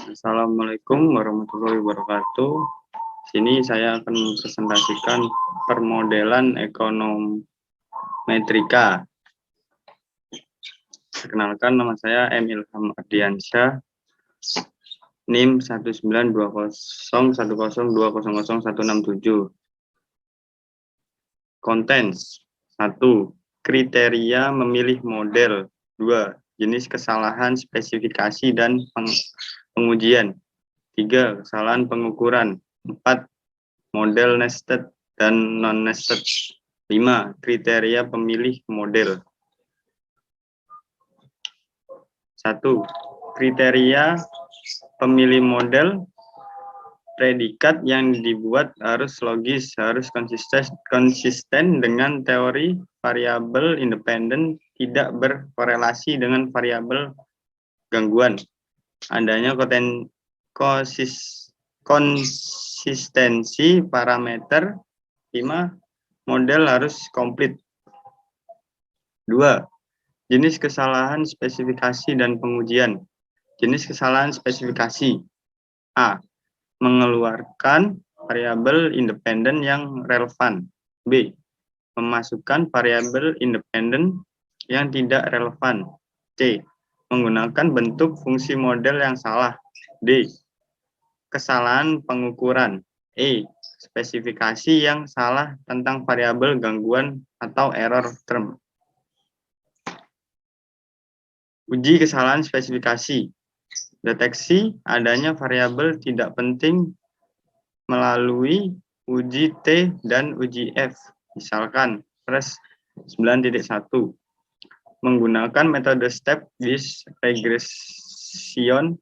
Assalamualaikum warahmatullahi wabarakatuh. Sini saya akan mempresentasikan permodelan ekonometrika. Perkenalkan, nama saya M. Ilham Ardiansyah, NIM 1920102000167. Contents 1. Kriteria memilih model. 2. Jenis kesalahan, spesifikasi, dan pengujian. 3. Kesalahan pengukuran. 4. Model nested dan non-nested. 5. Kriteria pemilih model. 1. Kriteria pemilih model. Predikat yang dibuat harus logis, harus konsisten dengan teori variabel independen, tidak berkorelasi dengan variabel gangguan. Adanya konsistensi parameter. 5. Model harus komplit. 2. Jenis kesalahan, spesifikasi, dan pengujian. Jenis kesalahan spesifikasi. A. Mengeluarkan variabel independen yang relevan. B. Memasukkan variabel independen yang tidak relevan. C. Menggunakan bentuk fungsi model yang salah. D. Kesalahan pengukuran. E. Spesifikasi yang salah tentang variabel gangguan atau error term. Uji kesalahan spesifikasi. Deteksi adanya variabel tidak penting melalui uji T dan uji F. Misalkan, PRES 9.1. Menggunakan metode step-based regression,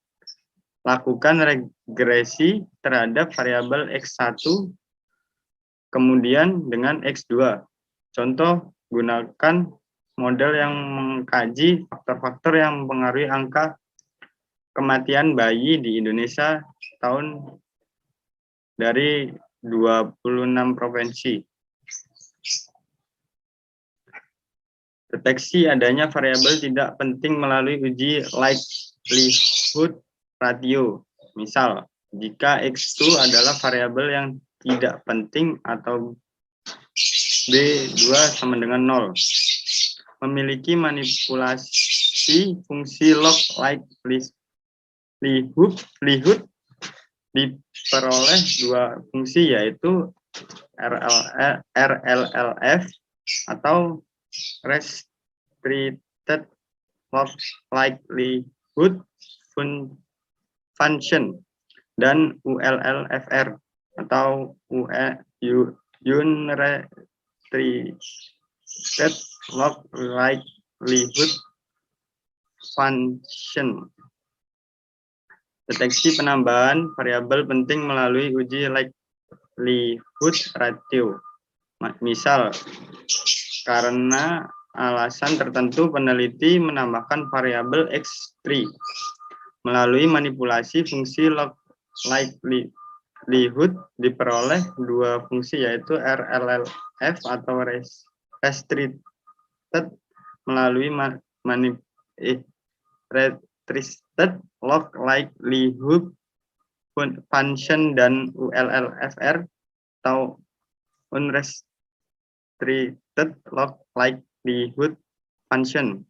lakukan regresi terhadap variabel X1, kemudian dengan X2. Contoh, gunakan model yang mengkaji faktor-faktor yang mempengaruhi angka kematian bayi di Indonesia tahun dari 26 provinsi. Deteksi adanya variabel tidak penting melalui uji likelihood ratio. Misal, jika X2 adalah variabel yang tidak penting atau B2 sama dengan 0. Memiliki manipulasi fungsi log likelihood diperoleh dua fungsi, yaitu RLLF atau restricted log likelihood function dan ULLFR atau unrestricted log likelihood function. Deteksi penambahan variabel penting melalui uji likelihood ratio. Misal, karena alasan tertentu peneliti menambahkan variabel X3 melalui manipulasi fungsi log likelihood diperoleh dua fungsi, yaitu RLLF atau restricted melalui restricted log likelihood function dan ULLFR atau unrestricted log likelihood function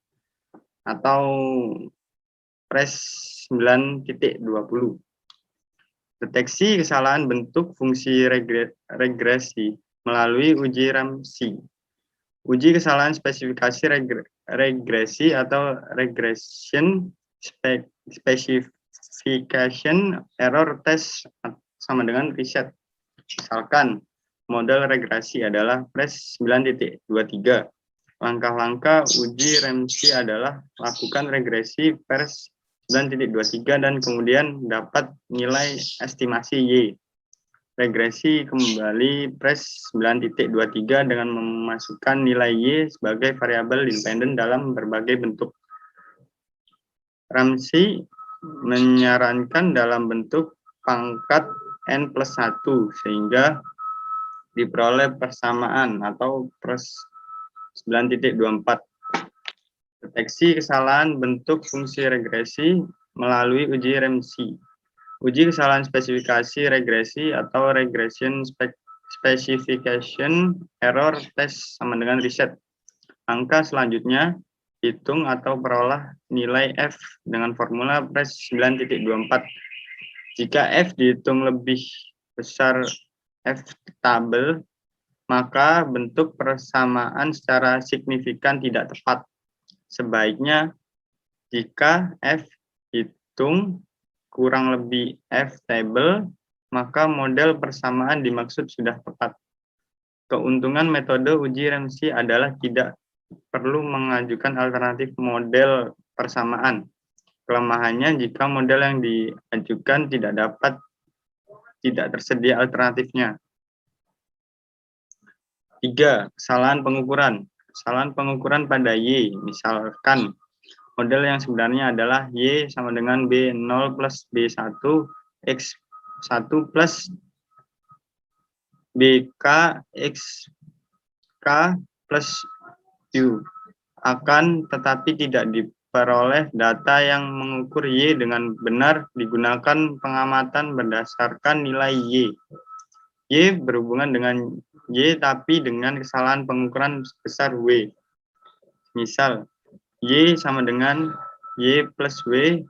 atau PRES 9.20. Deteksi kesalahan bentuk fungsi regresi melalui uji Ramsey. Uji kesalahan spesifikasi regresi atau regression specification error test sama dengan reset. Misalkan, model regresi adalah PRES 9.23. Langkah-langkah uji Ramsey adalah lakukan regresi PRES 9.23 dan kemudian dapat nilai estimasi Y. Regresi kembali PRES 9.23 dengan memasukkan nilai Y sebagai variabel independen dalam berbagai bentuk. Ramsey menyarankan dalam bentuk pangkat N+1 sehingga diperoleh persamaan atau PRES 9.24. Deteksi kesalahan bentuk fungsi regresi melalui uji Ramsey. Uji kesalahan spesifikasi regresi atau regression specification error test sama dengan riset. Angka selanjutnya, hitung atau perolah nilai F dengan formula PRES 9.24. Jika F dihitung lebih besar F tabel, maka bentuk persamaan secara signifikan tidak tepat. Sebaiknya, jika F hitung kurang lebih F table, maka model persamaan dimaksud sudah tepat. Keuntungan metode uji Ramsey adalah tidak perlu mengajukan alternatif model persamaan. Kelemahannya jika model yang diajukan tidak tersedia alternatifnya. 3. Kesalahan pengukuran. Kesalahan pengukuran pada Y, misalkan model yang sebenarnya adalah Y sama dengan B0 plus B1 X1 plus BK XK plus U. Akan tetapi tidak diperoleh data yang mengukur Y dengan benar digunakan pengamatan berdasarkan nilai Y. Y berhubungan dengan Y tapi dengan kesalahan pengukuran sebesar W. Misal, Y sama dengan Y plus W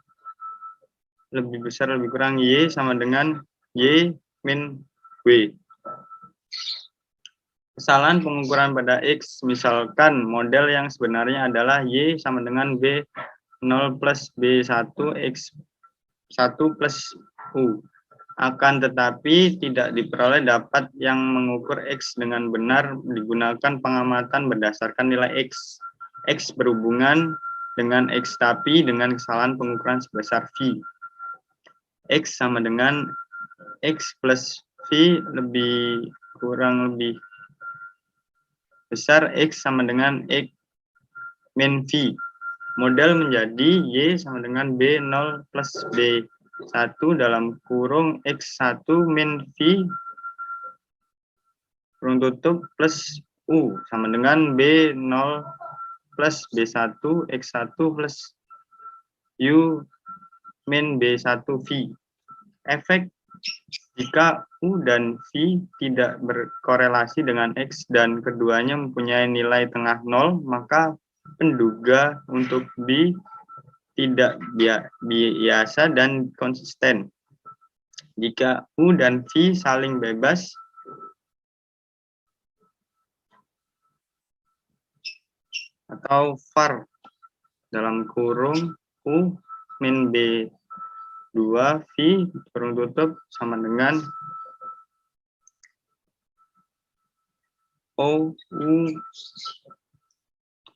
lebih besar lebih kurang Y sama dengan Y min W. Kesalahan pengukuran pada X, misalkan model yang sebenarnya adalah Y sama dengan B0 plus B1 X1 plus U. Akan tetapi tidak diperoleh dapat yang mengukur X dengan benar digunakan pengamatan berdasarkan nilai X. X berhubungan dengan X tapi dengan kesalahan pengukuran sebesar V. X sama dengan X plus V lebih kurang lebih besar X sama dengan X min V. Model menjadi Y sama dengan B0 plus B1 dalam kurung X1 min V kurung tutup plus U sama dengan B0 plus B1 X1 plus U min B1 V. Efek jika U dan V tidak berkorelasi dengan X dan keduanya mempunyai nilai tengah 0, maka penduga untuk B tidak biasa dan konsisten. Jika U dan V saling bebas, atau var dalam kurung U min B2 V kurung tutup sama dengan O U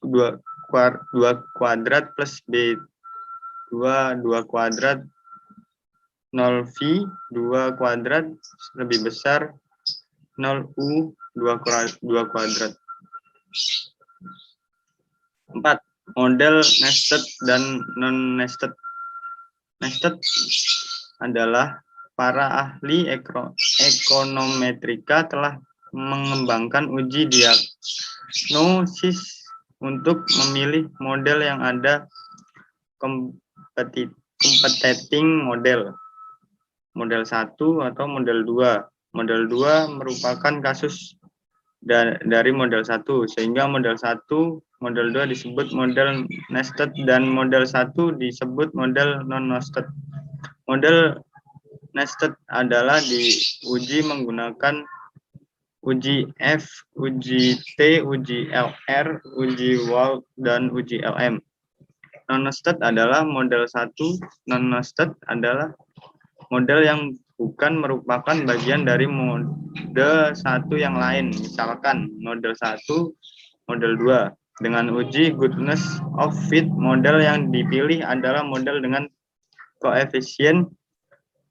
2 kuadrat plus B2 2 kuadrat 0 V 2 kuadrat lebih besar 0 U 2 kuadrat. 4. Model nested dan non-nested. Nested adalah para ahli ekonometrika telah mengembangkan uji diagnosis untuk memilih model yang ada competing model. Model 1 atau model 2. Model 2 merupakan kasus dari model 1, sehingga model 1, model 2 disebut model nested dan model 1 disebut model non-nested. Model nested adalah diuji menggunakan uji F, uji T, uji LR, uji Wald, dan uji LM. Non-nested adalah model 1, non-nested adalah model yang bukan merupakan bagian dari model 1 yang lain, misalkan model 1, model 2. Dengan uji goodness of fit, model yang dipilih adalah model dengan koefisien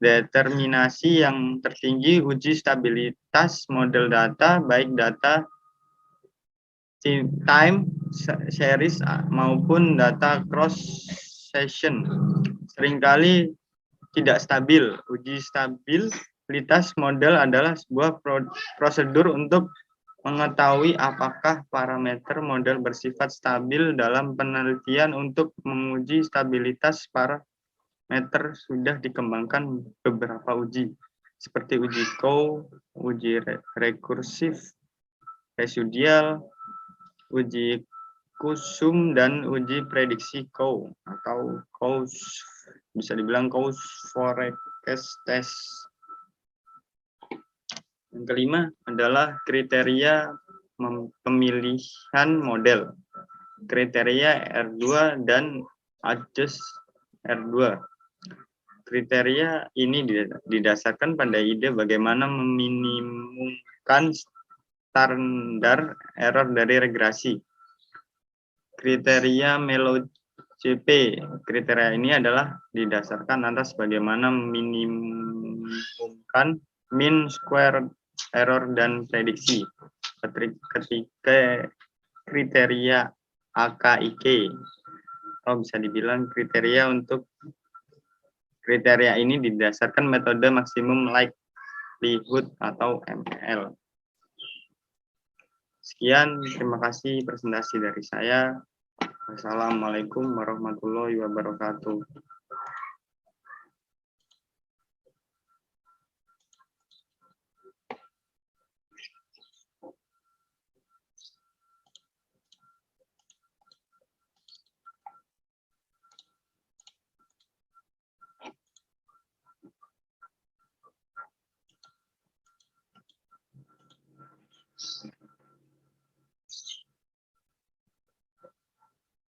determinasi yang tertinggi. Uji stabilitas model data, baik data time series maupun data cross section, seringkali tidak stabil. Uji stabilitas model adalah sebuah prosedur untuk mengetahui apakah parameter model bersifat stabil dalam penelitian untuk menguji stabilitas para meter sudah dikembangkan beberapa uji, seperti uji Coe, uji rekursif, residual, uji kusum, dan uji prediksi Coe atau Coase, bisa dibilang Coase forecast test. Yang kelima adalah kriteria pemilihan model, kriteria R2 dan adjust R2. Kriteria ini didasarkan pada ide bagaimana meminimumkan standar error dari regresi. Kriteria MeloCP. Kriteria ini adalah didasarkan atas bagaimana meminimumkan mean square error dan prediksi. Ketika kriteria AKIK, atau bisa dibilang kriteria untuk kriteria ini didasarkan metode maksimum likelihood atau ML. Sekian, terima kasih presentasi dari saya. Wassalamualaikum warahmatullahi wabarakatuh.